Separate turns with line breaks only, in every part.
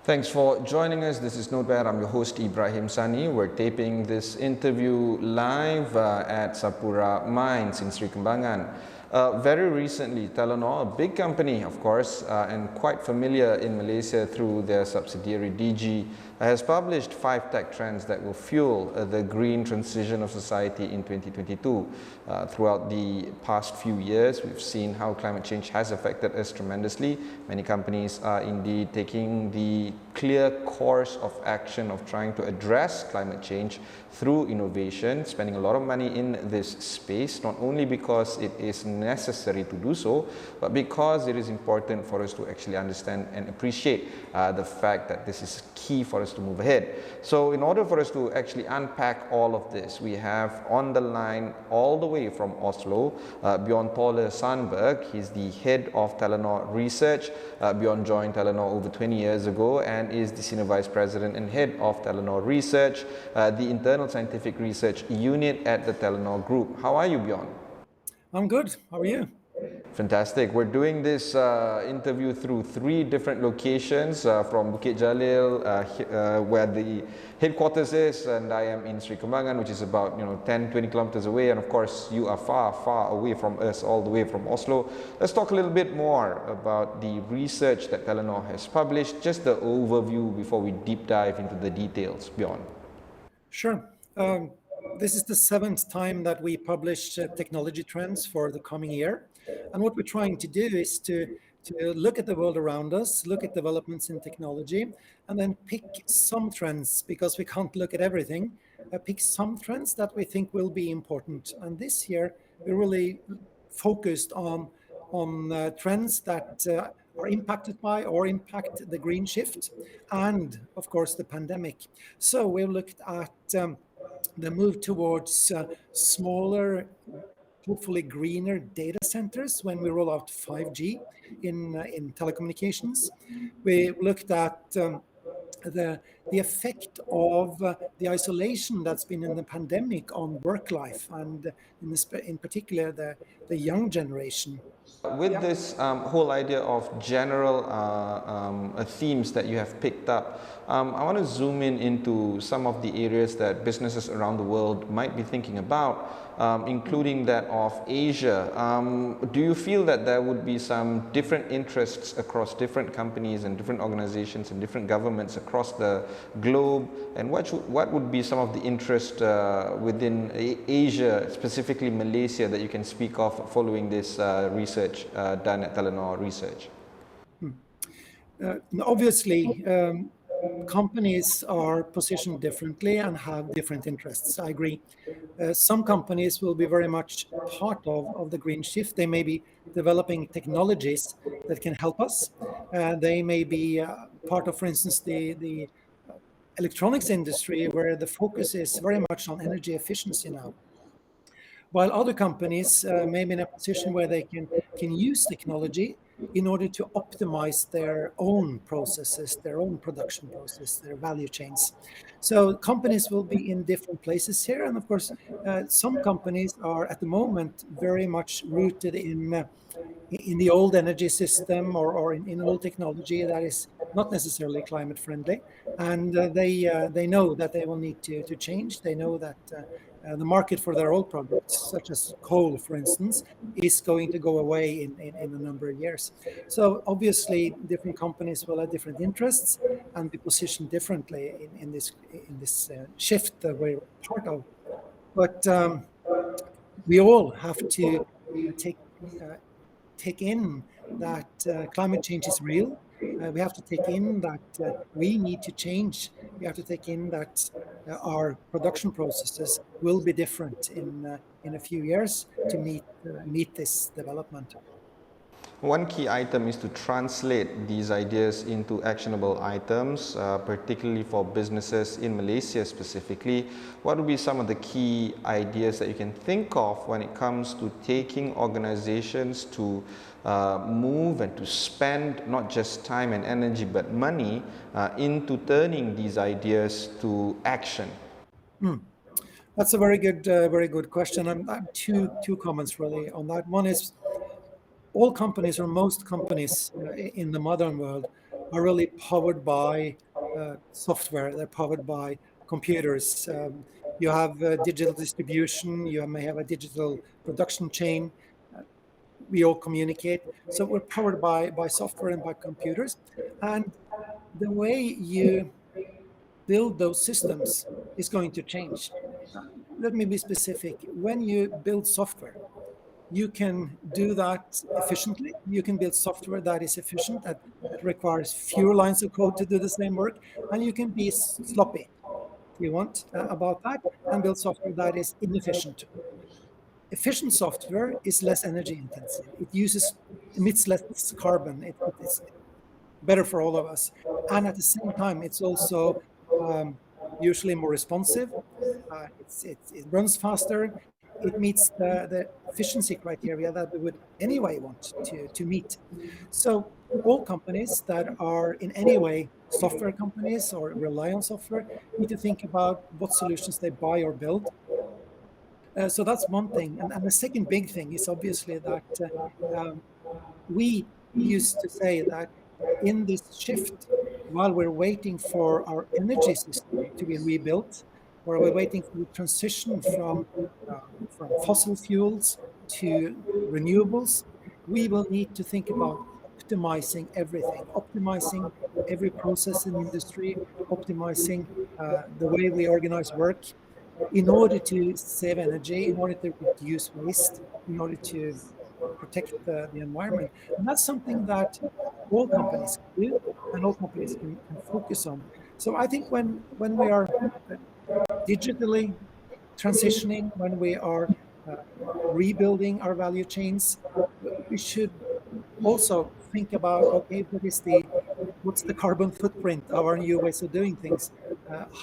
Thanks for joining us. This is Notepad. I'm your host, Ibrahim Sani. We're taping this interview live at Sapura Mines in Sri Kembangan. Very recently, Telenor, a big company, of course, and quite familiar in Malaysia through their subsidiary DG, has published 5 tech trends that will fuel the green transition of society in 2022. Throughout the past few years, we've seen how climate change has affected us tremendously. Many companies are indeed taking the clear course of action of trying to address climate change through innovation, spending a lot of money in this space, not only because it is necessary to do so, but because it is important for us to actually understand and appreciate the fact that this is key for us to move ahead. So in order for us to actually unpack all of this, we have on the line all the way from Oslo, Bjørn Taale Sandberg. He's the head of Telenor Research. Bjørn joined Telenor over 20 years ago and is the senior vice president and head of Telenor Research, the internal scientific research unit at the Telenor Group. How are you, Bjørn?
I'm good. How are you?
Fantastic. We're doing this interview through 3 different locations, from Bukit Jalil, where the headquarters is, and I am in Sri Kembangan, which is about 10-20 kilometers away, and of course you are far away from us, all the way from Oslo. Let's talk a little bit more about the research that Telenor has published, just the overview before we deep dive into the details. Bjørn.
Sure. This is the 7th time that we publish technology trends for the coming year. And what we're trying to do is to look at the world around us, look at developments in technology, and then pick some trends, because we can't look at everything, pick some trends that we think will be important. And this year, we really focused on trends that are impacted by or impact the green shift and, of course, the pandemic. So we looked at the move towards smaller, hopefully greener data centers when we roll out 5G in telecommunications. We looked at the effect of the isolation that's been in the pandemic on work life, and in particular the young generation.
With this whole idea of general themes that you have picked up, I want to zoom into some of the areas that businesses around the world might be thinking about, including that of Asia. Do you feel that there would be some different interests across different companies and different organizations and different governments across the globe? And what would be some of the interest within Asia, specifically Malaysia, that you can speak of following this research done at Telenor Research?
Obviously, companies are positioned differently and have different interests. I agree. Some companies will be very much part of the green shift. They may be developing technologies that can help us. They may be part of, for instance, the electronics industry, where the focus is very much on energy efficiency now. While other companies may be in a position where they can use technology in order to optimize their own processes, their own production process, their value chains. So companies will be in different places here. And of course, some companies are at the moment very much rooted in the old energy system or in old technology that is not necessarily climate friendly. And they know that they will need to change. They know that the market for their old products, such as coal, for instance, is going to go away in a number of years. So obviously, different companies will have different interests and be positioned differently in this shift that we're part of. But we all have to take in that climate change is real. We have to take in that we need to change. We have to take in that our production processes will be different in a few years to meet this development.
One key item is to translate these ideas into actionable items, particularly for businesses in Malaysia specifically. What would be some of the key ideas that you can think of when it comes to taking organizations to move and to spend not just time and energy but money into turning these ideas to action?
That's a very good question. I'm two comments really on that. One is, all companies or most companies in the modern world are really powered by software. They're powered by computers. You have digital distribution. You may have a digital production chain. We all communicate. So we're powered by software and by computers. And the way you build those systems is going to change. Let me be specific. When you build software, you can do that efficiently. You can build software that is efficient, that requires fewer lines of code to do the same work, and you can be sloppy, if you want, about that, and build software that is inefficient. Efficient software is less energy intensive. It emits less carbon. It's better for all of us. And at the same time, it's also usually more responsive. It runs faster. It meets the efficiency criteria that we would anyway want to meet. So all companies that are in any way software companies or rely on software need to think about what solutions they buy or build. So that's one thing. And the second big thing is obviously that we used to say that in this shift, while we're waiting for our energy system to be rebuilt, or we're waiting for the transition from fossil fuels to renewables, we will need to think about optimizing everything, optimizing every process in industry, optimizing the way we organize work in order to save energy, in order to reduce waste, in order to protect the environment. And that's something that all companies can do and all companies can focus on. So I think when we are digitally transitioning, when we are rebuilding our value chains, we should also think about, okay, what's the carbon footprint of our new ways of doing things?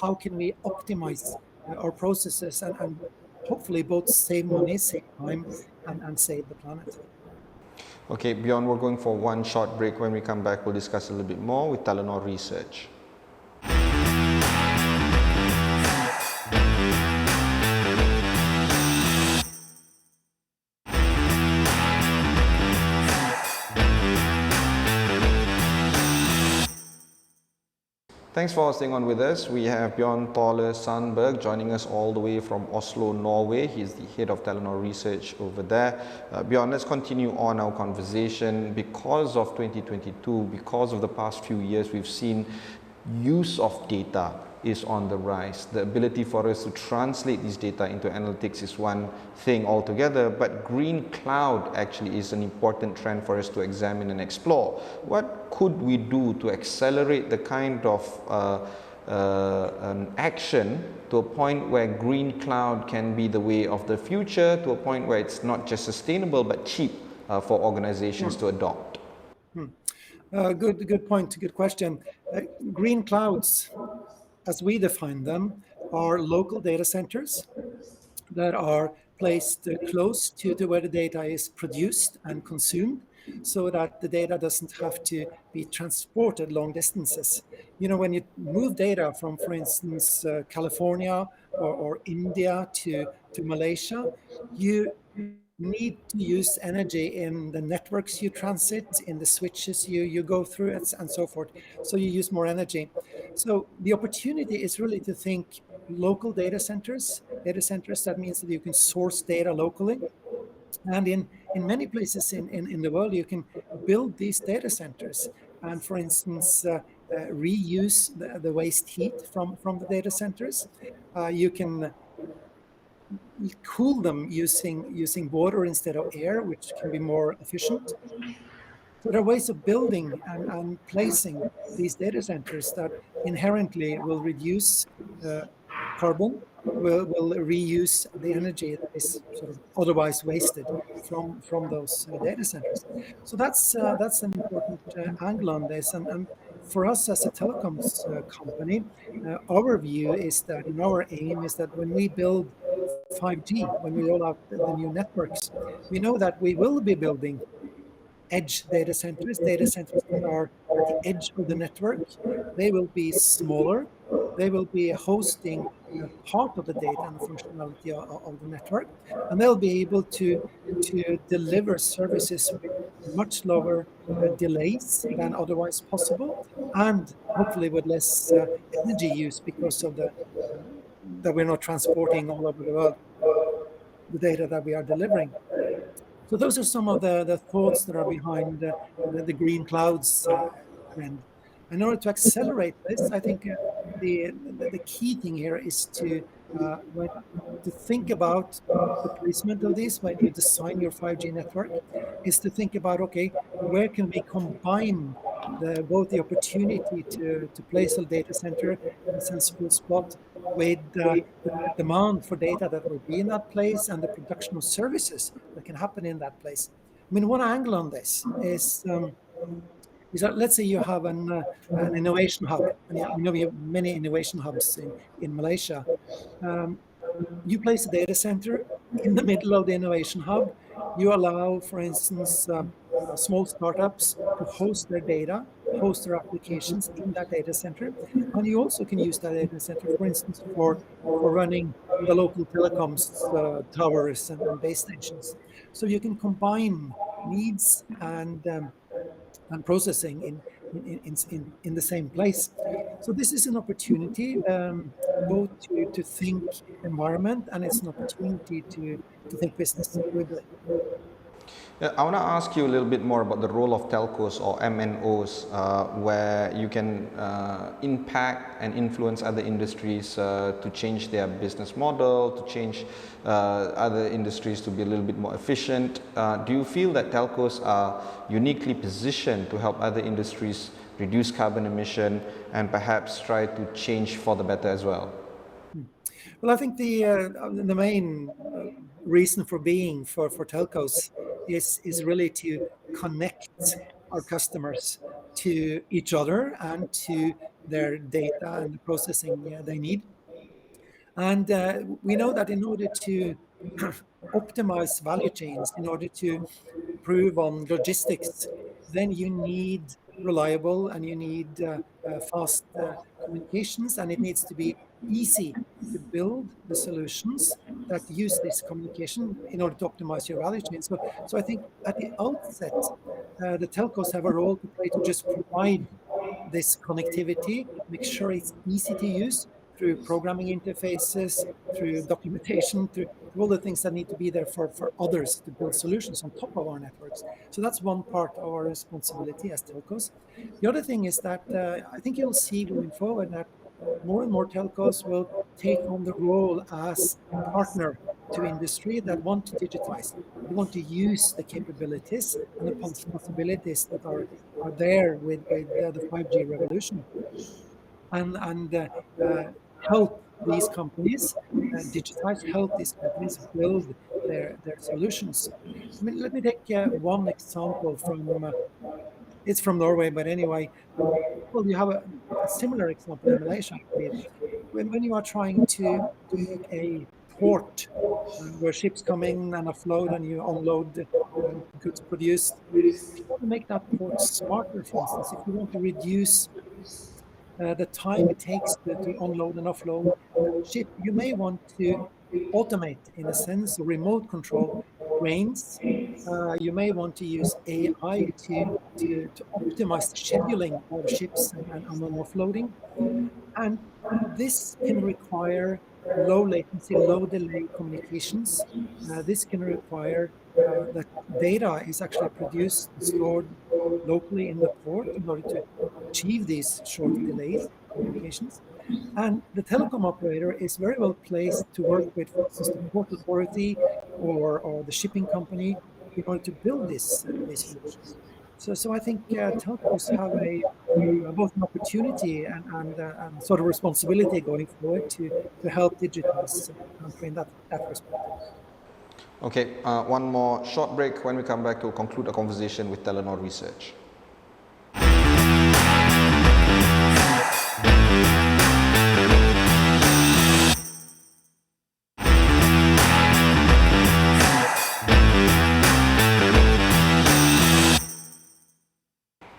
How can we optimize our processes and hopefully both save money, save time, and save the planet.
Okay, Bjørn, we're going for one short break. When we come back, we'll discuss a little bit more with Telenor Research. Thanks for staying on with us. We have Bjørn Taale Sandberg joining us all the way from Oslo, Norway. He's the head of Telenor Research over there. Bjørn, let's continue on our conversation. Because of 2022, because of the past few years, we've seen use of data is on the rise. The ability for us to translate these data into analytics is one thing altogether, but green cloud actually is an important trend for us to examine and explore. What could we do to accelerate the kind of an action to a point where green cloud can be the way of the future, to a point where it's not just sustainable but cheap for organizations to adopt?
Good point, good question. Green clouds, as we define them, are local data centers that are placed close to where the data is produced and consumed, so that the data doesn't have to be transported long distances. You know, when you move data from, for instance, California or India to Malaysia, you need to use energy in the networks you transit, in the switches you go through, and so forth. So you use more energy. So the opportunity is really to think local data centers. That means that you can source data locally. And in many places in the world, you can build these data centers and, for instance, reuse the waste heat from the data centers. You can cool them using water instead of air, which can be more efficient. So there are ways of building and placing these data centers that inherently will reduce carbon, will reuse the energy that is sort of otherwise wasted from those data centers. So that's an important angle on this. And for us as a telecoms company, our view is that, and our aim is that when we build 5G, when we roll out the new networks, we know that we will be building edge data centers that are at the edge of the network. They will be smaller. They will be hosting part of the data and the functionality of the network, and they'll be able to deliver services with much lower delays than otherwise possible, and hopefully with less energy use because of that we're not transporting all over the world the data that we are delivering. So those are some of the thoughts that are behind the green clouds trend. In order to accelerate this, I think the key thing here is to think about the placement of this when you design your 5G network, is to think about, okay, where can we combine both the opportunity to place a data center in a sensible spot with the demand for data that will be in that place and the production of services that can happen in that place. I mean, one angle on this is that let's say you have an innovation hub, and we have many innovation hubs in Malaysia. You place a data center in the middle of the innovation hub. You allow, for instance, small startups to host their data, host their applications in that data center. And you also can use that data center, for instance, for running the local telecoms towers and base stations. So you can combine needs and processing in the same place. So this is an opportunity both to think environment, and it's an opportunity to think business globally.
I want to ask you a little bit more about the role of telcos or MNOs, where you can impact and influence other industries to change their business model, to change other industries to be a little bit more efficient. Do you feel that telcos are uniquely positioned to help other industries reduce carbon emission and perhaps try to change for the better as well?
Well, I think the main reason for being for telcos is really to connect our customers to each other and to their data and the processing they need. And we know that in order to optimize value chains, in order to improve on logistics, then you need reliable and you need fast communications, and it needs to be easy to build the solutions that use this communication in order to optimize your value chain. So I think at the outset, the telcos have a role to play to just provide this connectivity, make sure it's easy to use through programming interfaces, through documentation, through all the things that need to be there for others to build solutions on top of our networks. So that's one part of our responsibility as telcos. The other thing is that I think you'll see going forward that more and more telcos will take on the role as partner to industry that want to digitize. They want to use the capabilities and the possibilities that are there with the 5G revolution, and help these companies digitize, help these companies build their solutions. I mean, let me take one example from it's from Norway, but anyway, well, you have a similar example in Malaysia. When you are trying to make a port where ships come in and offload and you unload goods produced, if you want to make that port smarter, for instance, if you want to reduce the time it takes to unload and offload ship, you may want to automate, in a sense, remote control trains. You may want to use AI to optimize the scheduling of ships and offloading. And this can require low latency, low delay communications. This can require that data is actually produced and stored locally in the port in order to achieve these short delays communications. And the telecom operator is very well placed to work with, for instance, the port authority or the shipping company in order to build these solutions. So I think telcos have both an opportunity and sort of responsibility going forward to help digitize the country in that respect.
Okay, one more short break. When we come back, we'll conclude a conversation with Telenor Research.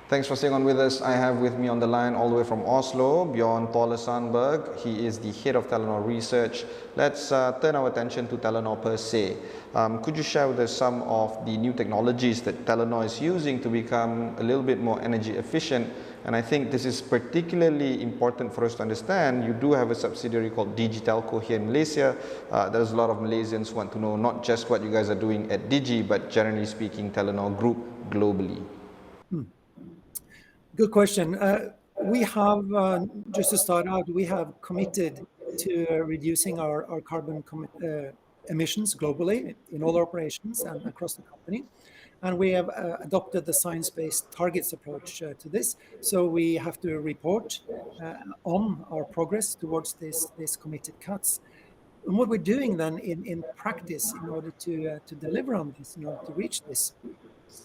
Thanks for staying on with us. I have with me on the line all the way from Oslo, Bjørn Taale Sandberg. He is the head of Telenor Research. Let's turn our attention to Telenor per se. Could you share with us some of the new technologies that Telenor is using to become a little bit more energy efficient And I think this is particularly important for us to understand. You do have a subsidiary called Telco here in Malaysia. There's a lot of Malaysians who want to know not just what you guys are doing at Digi, but generally speaking, Telenor Group globally.
Good question. We have, just to start out, we have committed to reducing our carbon emissions globally in all operations and across the company. And we have adopted the science-based targets approach to this. So we have to report on our progress towards these committed cuts. And what we're doing then in practice in order to deliver on this, in order to reach this,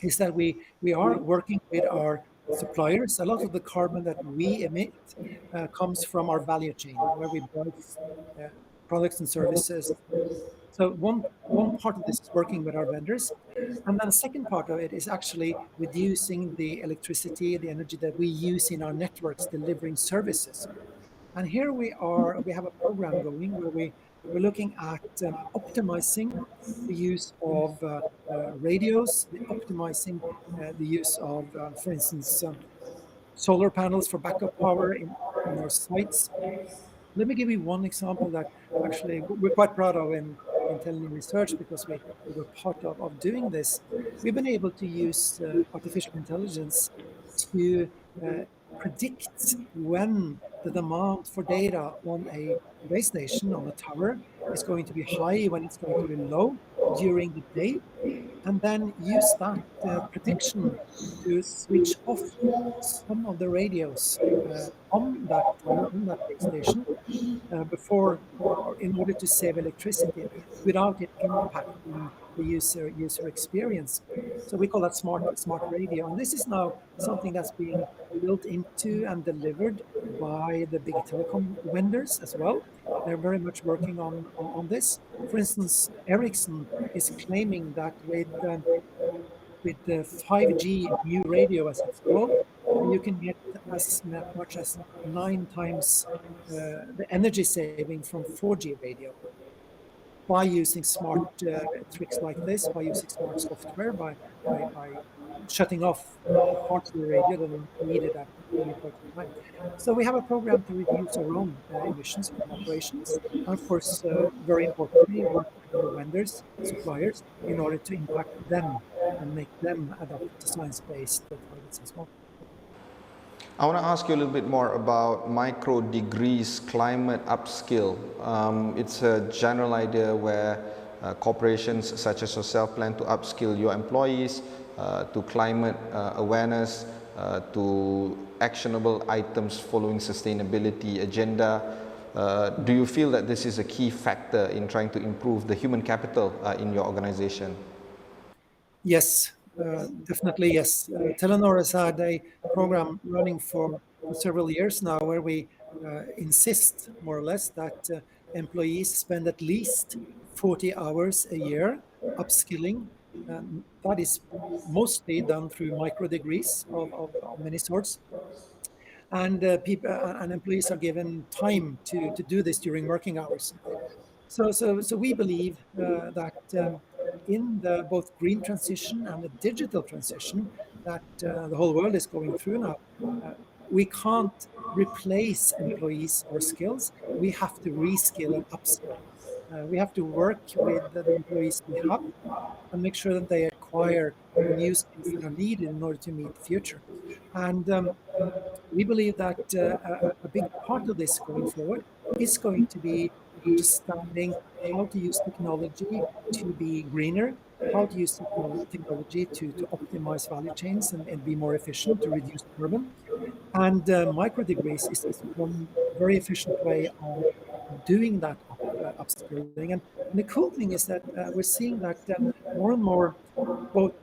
is that we are working with our suppliers. A lot of the carbon that we emit comes from our value chain, where we buy products and services. So one part of this is working with our vendors. And then the second part of it is actually reducing the electricity, the energy that we use in our networks delivering services. And here we have a program going where we're looking at optimizing the use of radios, optimizing the use of, for instance, solar panels for backup power in our sites. Let me give you one example that actually we're quite proud of in Telenor Research, because we were part of doing this. We've been able to use artificial intelligence to predict when the demand for data on a base station, on a tower, is going to be high, when it's going to be low during the day, and then use that prediction to switch off some of the radios on that tower, on that base station, before, in order to save electricity without it impacting the user experience. So we call that smart radio, and this is now something that's being built into and delivered by the big telecom vendors as well. They're very much working on this. For instance, Ericsson is claiming that with the 5G new radio, as it's called, you can get as much as 9 times the energy saving from 4G radio by using smart tricks like this, by using smart software, by shutting off parts of the radio that are needed at any point in time. So we have a program to reduce our own emissions from operations, and of course, very importantly, work with the vendors, suppliers, in order to impact them and make them adopt science-based targets as well.
I want to ask you a little bit more about micro degrees climate upskill. It's a general idea where corporations such as yourself plan to upskill your employees to climate awareness, to actionable items following sustainability agenda. Do you feel that this is a key factor in trying to improve the human capital in your organization?
Yes. Definitely, yes. Telenor has had a program running for several years now where we insist, more or less, that employees spend at least 40 hours a year upskilling. That is mostly done through micro degrees of many sorts. And employees are given time to do this during working hours. So we believe that in the both green transition and the digital transition that the whole world is going through now, we can't replace employees or skills. We have to reskill and upskill. We have to work with the employees we have and make sure that they acquire the new skills that are needed in order to meet the future. And we believe that a big part of this going forward is going to be understanding how to use technology to be greener, how to use technology to optimize value chains and be more efficient, to reduce carbon. And micro degrees is one very efficient way of doing that upskilling. And the cool thing is that we're seeing that more and more both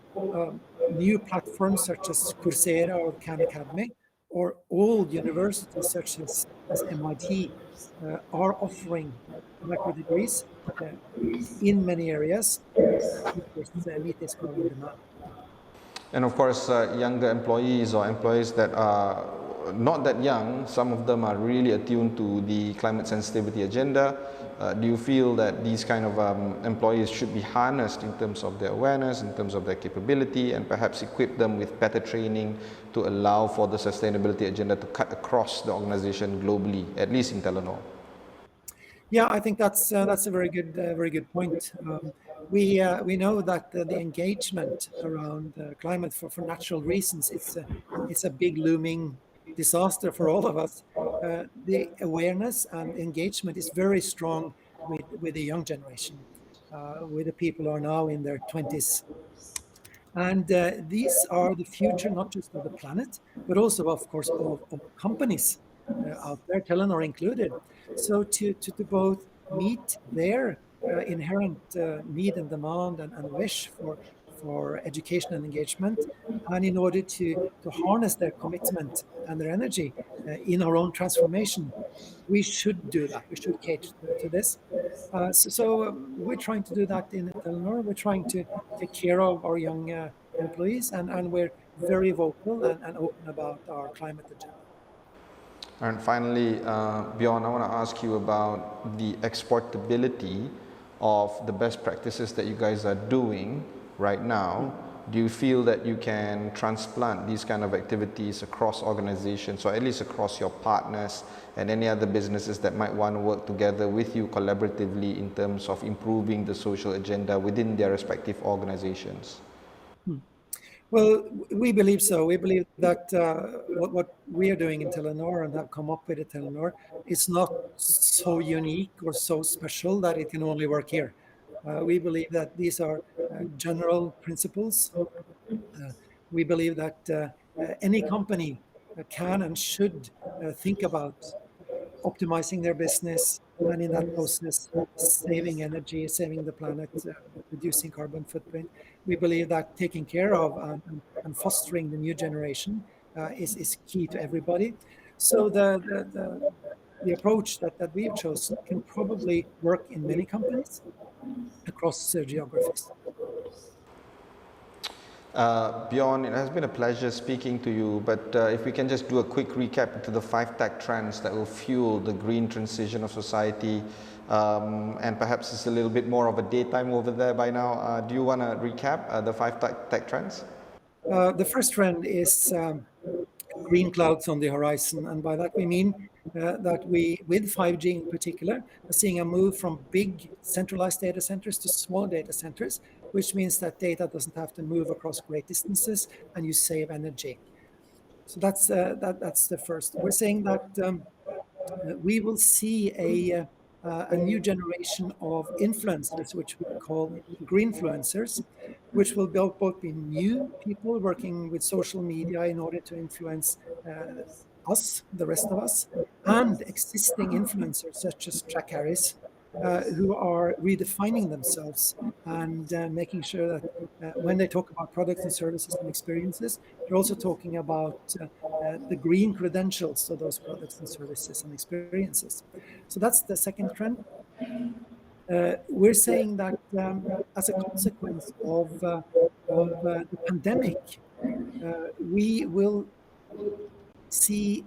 new platforms such as Coursera or Khan Academy, or old universities such as MIT are offering micro degrees in many areas to meet this growing demand.
And of course, younger employees or employees that are not that young, some of them are really attuned to the climate sensitivity agenda. Do you feel that these kind of employees should be harnessed in terms of their awareness, in terms of their capability, and perhaps equip them with better training to allow for the sustainability agenda to cut across the organization globally, at least in Telenor?
Yeah, I think that's a very good point. We know that the engagement around climate for natural reasons, it's a big looming disaster for all of us. The awareness and engagement is very strong with the young generation, with the people who are now in their 20s. And these are the future, not just of the planet, but also, of course, of companies out there, Telenor included. So to both meet their inherent need and demand and wish for education and engagement, and in order to harness their commitment and their energy in our own transformation, we should do that. We should cater to this. So we're trying to do that in Telenor. We're trying to take care of our young employees, and we're very vocal and open about our climate agenda.
And finally, Bjørn, I want to ask you about the exportability of the best practices that you guys are doing right now. Do you feel that you can transplant these kind of activities across organizations, or at least across your partners and any other businesses that might want to work together with you collaboratively in terms of improving the social agenda within their respective organizations?
Well, we believe so. We believe that what we are doing in Telenor and have come up with at Telenor is not so unique or so special that it can only work here. We believe that these are general principles. We believe that any company can and should think about optimizing their business, and in that process, saving energy, saving the planet, reducing carbon footprint. We believe that taking care of and fostering the new generation is key to everybody. So the approach that we've chosen can probably work in many companies across geographies.
Bjørn, it has been a pleasure speaking to you, but if we can just do a quick recap to the 5 tech trends that will fuel the green transition of society, and perhaps it's a little bit more of a daytime over there by now. Do you want to recap the 5 tech trends?
The first trend is green clouds on the horizon, and by that we mean that we, with 5G in particular, are seeing a move from big centralized data centers to small data centers, which means that data doesn't have to move across great distances and you save energy. So that's the first. We're saying that we will see a new generation of influencers, which we call greenfluencers, which will both be new people working with social media in order to influence us, the rest of us, and existing influencers such as Jack Harris, who are redefining themselves and making sure that when they talk about products and services and experiences, they're also talking about the green credentials of those products and services and experiences. So that's the second trend. We're saying that as a consequence of the pandemic, we will see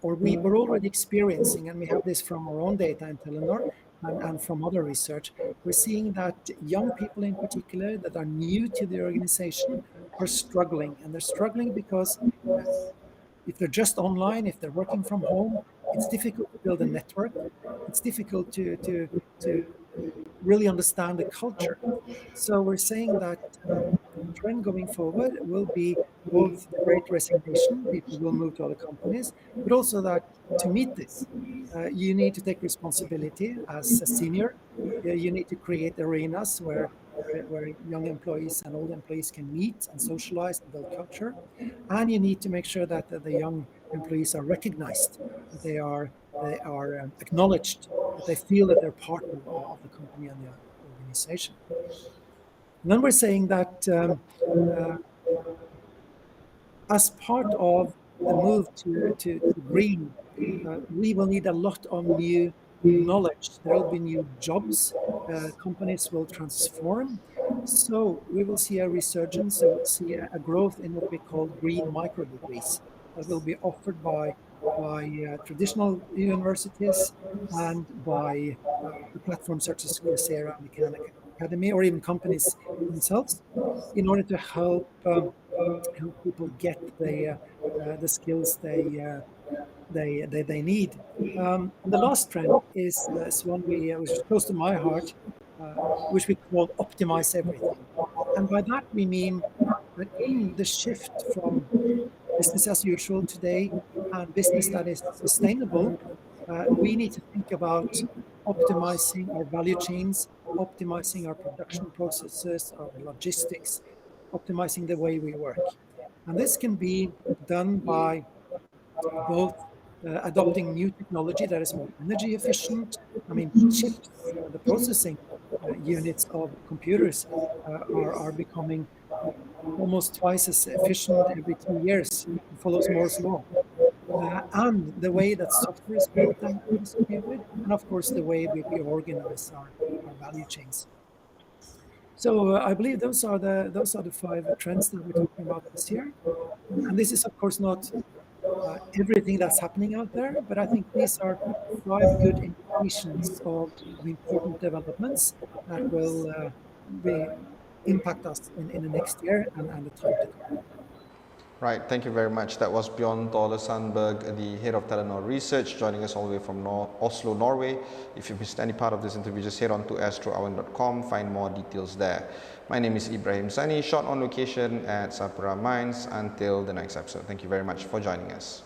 or we were already experiencing, and we have this from our own data in Telenor and from other research, we're seeing that young people in particular that are new to the organization are struggling. And they're struggling because if they're just online, if they're working from home, it's difficult to build a network. It's difficult to really understand the culture. So we're saying that the trend going forward will be both the great resignation, people will move to other companies, but also that to meet this, you need to take responsibility as a senior. You need to create arenas where young employees and old employees can meet and socialize and build culture. And you need to make sure that the young employees are recognized, that they are acknowledged, that they feel that they're part of the company and the organization. And then we're saying that as part of the move to green, we will need a lot of new knowledge. There will be new jobs. Companies will transform. So we will see a resurgence. We will see a growth in what we call green micro degrees. that will be offered by traditional universities and by platforms such as Coursera and the Khan Academy, or even companies themselves, in order to help people get the skills they need. And the last trend is one which is close to my heart, which we call optimize everything. And by that we mean that in the shift from business as usual today and business that is sustainable, we need to think about optimizing our value chains, optimizing our production processes, our logistics, optimizing the way we work. And this can be done by both adopting new technology that is more energy efficient. I mean, chips, the processing units of computers are becoming almost twice as efficient every 2 years. It follows Moore's law. And the way that software is built and distributed, and of course the way we organize our value chains. So I believe those are the 5 trends that we're talking about this year. And this is of course not everything that's happening out there, but I think these are 5 good indications of important developments that will impact us in the next year and the time to come.
Right, thank you very much. That was Bjørn Taale Sandberg, the head of Telenor Research, joining us all the way from Oslo, Norway. If you missed any part of this interview, just head on to astroawani.com, find more details there. My name is Ibrahim Sani, shot on location at Sapura Mines. Until the next episode, thank you very much for joining us.